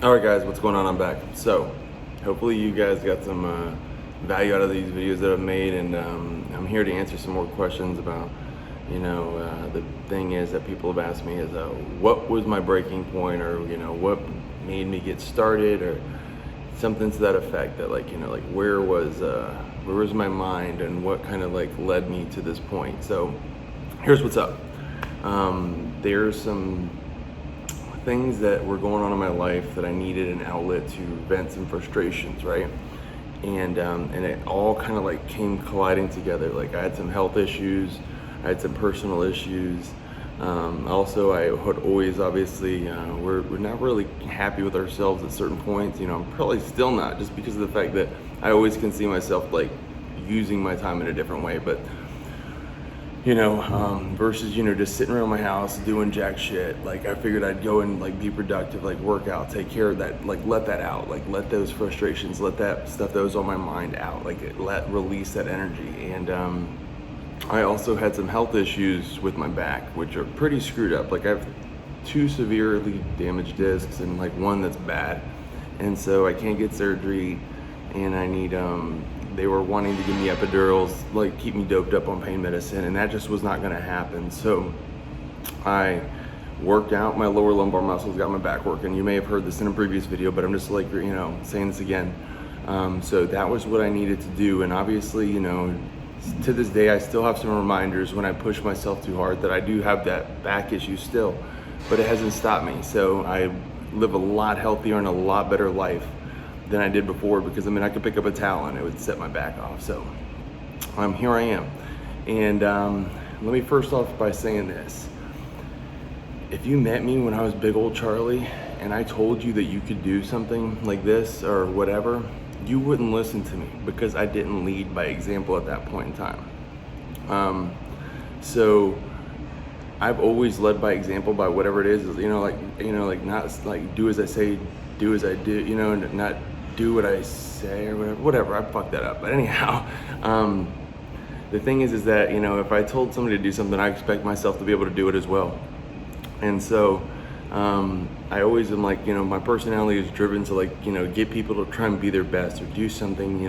All right, guys, what's going on? I'm back. So, hopefully, you guys got some value out of these videos that I've made, and I'm here to answer some more questions about, the thing is that people have asked me is, what was my breaking point, or what made me get started, or something to that effect. That like where was my mind, and what kind of like led me to this point. So, here's what's up. There's some things that were going on in my life that I needed an outlet to vent some frustrations, right? And it all kind of like came colliding together. Like I had some health issues, I had some personal issues. Also, I had always obviously we're not really happy with ourselves at certain points. I'm probably still not, just because of the fact that I always can see myself like using my time in a different way, but versus, just sitting around my house doing jack shit. Like I figured I'd go and like be productive, like work out, take care of that, like let that out, like let those frustrations, let that stuff that was on my mind out, like release that energy. And I also had some health issues with my back, which are pretty screwed up. Like I have two severely damaged discs and like one that's bad. And so I can't get surgery, and I need they were wanting to give me epidurals, like keep me doped up on pain medicine, and that just was not going to happen. So I worked out my lower lumbar muscles, got my back working. You may have heard this in a previous video, but I'm just like saying this again. So that was what I needed to do, and obviously to this day I still have some reminders when I push myself too hard that I do have that back issue still, but it hasn't stopped me. So I live a lot healthier and a lot better life than I did before, because I could pick up a towel and it would set my back off. So here I am. And let me first off by saying this. If you met me when I was big old Charlie and I told you that you could do something like this or whatever, you wouldn't listen to me, because I didn't lead by example at that point in time. So I've always led by example, by whatever it is, like not like do as I say, do as I do, and not do what I say or whatever. I fucked that up. But anyhow, the thing is that, if I told somebody to do something, I expect myself to be able to do it as well. And so I always am like, my personality is driven to like, get people to try and be their best or do something,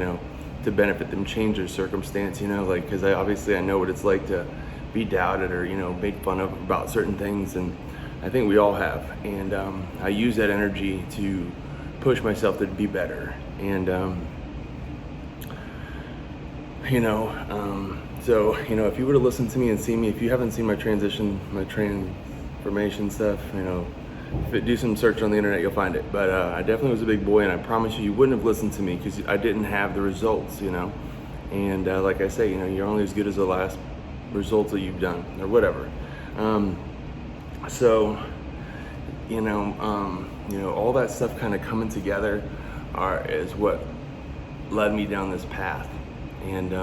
to benefit them, change their circumstance, like, because I know what it's like to be doubted or, make fun of about certain things. And I think we all have. And I use that energy to push myself to be better. And so if you were to listen to me and see me, if you haven't seen my transformation stuff, do some search on the internet, you'll find it. But I definitely was a big boy, and I promise you wouldn't have listened to me because I didn't have the results. And like I say, you're only as good as the last results that you've done or whatever. So all that stuff kind of coming together is what led me down this path, and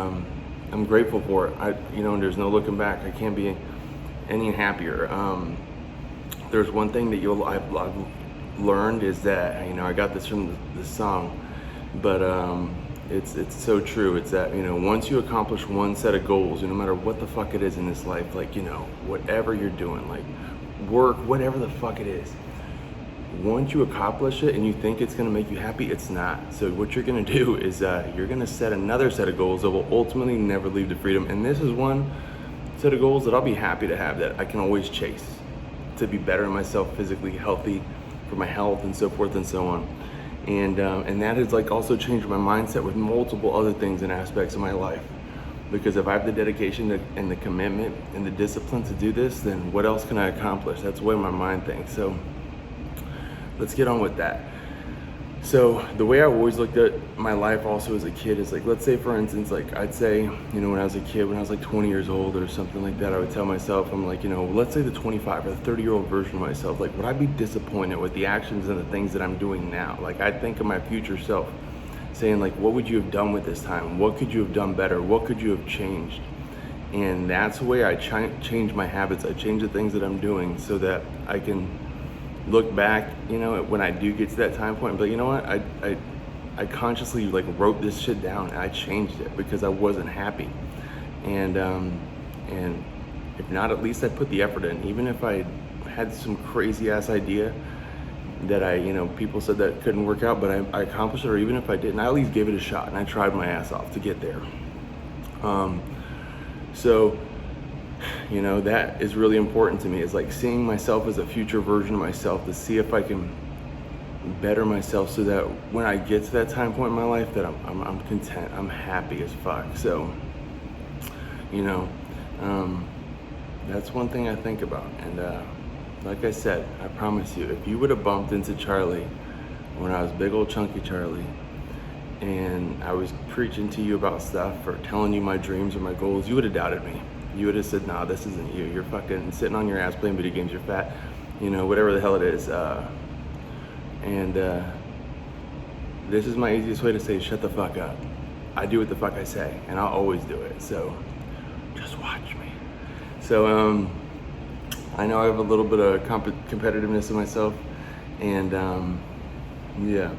I'm grateful for it. And there's no looking back. I can't be any happier. There's one thing that I've learned is that I got this from this song, but it's so true. It's that once you accomplish one set of goals, no matter what the fuck it is in this life, like whatever you're doing, like work, whatever the fuck it is, once you accomplish it and you think it's going to make you happy, it's not. So what you're going to do is you're going to set another set of goals that will ultimately never lead to freedom. And this is one set of goals that I'll be happy to have, that I can always chase, to be better in myself, physically healthy, for my health and so forth and so on. And that has like also changed my mindset with multiple other things and aspects of my life. Because if I have the dedication and the commitment and the discipline to do this, then what else can I accomplish? That's the way my mind thinks. So let's get on with that. So the way I always looked at my life also as a kid is like, let's say for instance, like I'd say, when I was a kid, when I was like 20 years old or something like that, I would tell myself, I'm like, let's say the 25 or the 30-year-old version of myself, like would I be disappointed with the actions and the things that I'm doing now? Like I'd think of my future self saying like, what would you have done with this time? What could you have done better? What could you have changed? And that's the way I change my habits. I change the things that I'm doing so that I can look back, when I do get to that time point, but you know what, I consciously like wrote this shit down and I changed it because I wasn't happy. And if not, at least I put the effort in. Even if I had some crazy ass idea, that people said that couldn't work out, but I accomplished it. Or even if I didn't, I at least gave it a shot and I tried my ass off to get there. So that is really important to me. It's like seeing myself as a future version of myself, to see if I can better myself so that when I get to that time point in my life that I'm content, I'm happy as fuck. So that's one thing I think about. And like I said, I promise you, if you would have bumped into Charlie when I was big old chunky Charlie and I was preaching to you about stuff or telling you my dreams or my goals, you would have doubted me. You would have said, nah, this isn't you. You're fucking sitting on your ass playing video games. You're fat, whatever the hell it is. This is my easiest way to say, shut the fuck up. I do what the fuck I say, and I'll always do it. So just watch me. So I know I have a little bit of competitiveness in myself, and yeah,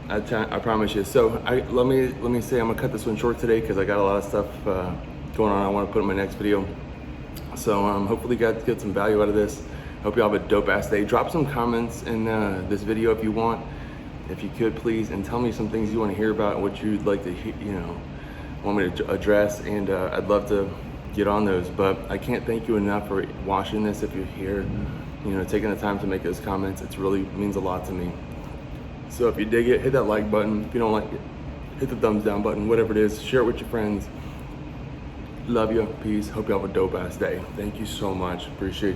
I promise you. So let me say I'm gonna cut this one short today because I got a lot of stuff going on I want to put in my next video. So hopefully you guys get some value out of this. Hope you all have a dope ass day. Drop some comments in this video if you want, if you could please, and tell me some things you want to hear about and what you'd like to want me to address, and I'd love to get on those. But I can't thank you enough for watching this. If you're here, taking the time to make those comments, it really means a lot to me. So if you dig it, hit that like button. If you don't like it, hit the thumbs down button, whatever it is. Share it with your friends. Love you. Peace. Hope you have a dope ass day. Thank you so much. Appreciate you.